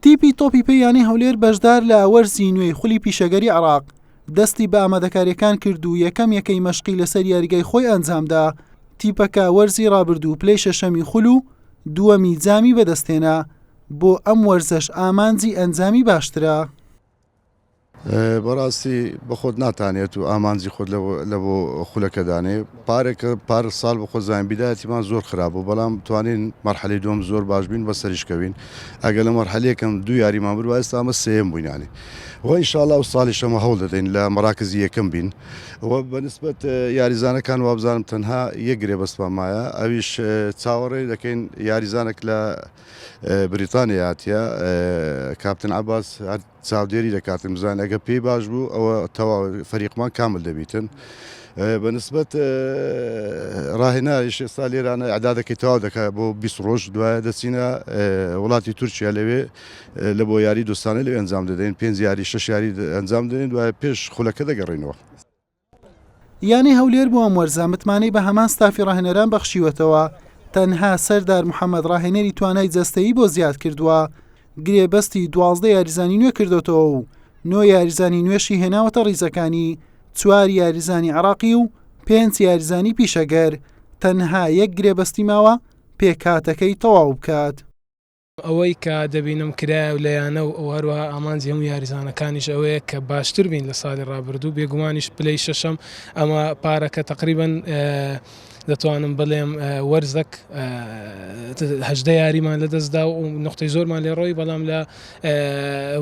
تیپی تۆپی پێیانەی هەولێر بەشدار لە وەرزی نوێی خولی پیشەگەری عێراق دەستی بە ئامادەکاریەکان کرد و یەکەی مەشقی لەسەر یاریگای خۆی ئەنجامدا. تیپەکە وەرزی ڕابردوو پلەی شەشەمی خول و دووەمی جامی بەدەستێنا. بۆ ئەم وەرزەش ئامانجی ئەنجامی باشترە. بەڕاستی بە خۆت ناتانێت و ئامانجی خۆت لە بۆ خولەکەدانێ پار ساڵ بە خۆزانین بیدایەتیمان زۆر خراپ بوو، بەڵام توانین مەرحەلەی دووەم زۆر باش بین بە سەریشکەوین. ئەگەر لە مەرحەلەیەکەم دوو یاریمان بوو ئێستا ئەمە سێیەم بووینانی و ئینشاڵڵا و ساڵی شەمە هەوڵ دەدەین لە مەراکزی یەکەم بین و بەنسبەت یاریزانەکان وابزانم تەنها یەک گرێبەستمان مایە، ئەویش چاوەڕێ دەکەین یاریزانێک لە بریتانیا هاتیە کاپتن عەباس چاودێری دەکاتن بزان ئەگە پێی باش بوو ئەوە تەواو فەریقمان کامل دەبیتن. بەنسبەت ڕاهێناریش ئێستا لێرانە ئەعدادەکەی تەواو دەکات بۆ 20 ڕۆژ دوایە دەچینە وڵاتی تورکیا لەوێ لە بۆ یاری دۆستانە لەوێ ئەنجام دەدەین 5 یاری 6 یاری ئەنجام دەدەین دوایە پێش خولەکە دەگەڕێنەوە. یانی هەولێر بۆ ئەم وەرزە متمانەی بە هەمان ستافی ڕاهێنەران بەخشیوەتەوە. تەنها سەردار محەممەد ڕاهێنەری توانای جەستەیی بۆ زیاد کردووە. گرێبەستی 12 یاریزانی نوێ کردوتەوە و 9 یاریزانی نوێشی هێناوەتە ڕیزەکانی، 4 یاریزانی عێراقی و 5 یاریزانی پیشەگەر. تەنها یەک گرێبەستی ماوە پێکاتەکەی تەواو بکات. ئەوەی کە دەبینم کرایە و لەیانە و هەروەها ئامانجی هەموو یاریزانەکانیش ئەوەیە کە باشتر بین لە ساڵی ڕابردوو. بێگومانیش پلەی شەشەم ئەمە پارەکە تقریبەن دەتوانم بڵێم وەرزەک 18 یاریمان لەدەستدا و نقطەی زۆرمان لێ ڕۆی، بەڵام لە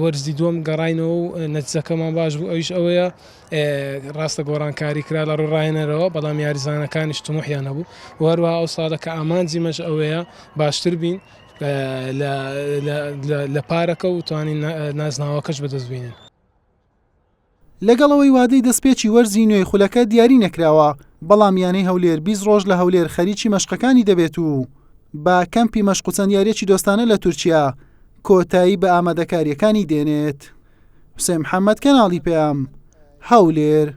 وەرزی دووەم گەڕاینەوە و نەتیجەکەمان باش بوو. ئەویش ئەوەیە ڕاستە گۆڕانکاری کرا لە ڕووی ڕاهێنەرەوە، بەڵام یاریزانەکانیش تموحیان هەبوو و هەروەها ئەو ساڵە کە ئامانجی مەش ئەوەیە باشتر بین لە پارەکە و توانین نازناوەکەش بەدەستبینن. لەگەڵەوەی وادەی دەستپێکی وەرزی نوێی خولەکە دیاری نەکراوە، بەڵام یانەی هەولێر 20 ڕۆژ لە هەولێر خەریکی مەشقەکانی دەبێت و با کەمپی مەشق و چەند یاریەکی دۆستانە لە تورکیا کۆتایی بە ئامادەکاریەکانی دێنێت. حوسێن محەممەد، کەناڵی پێام، هەولێر.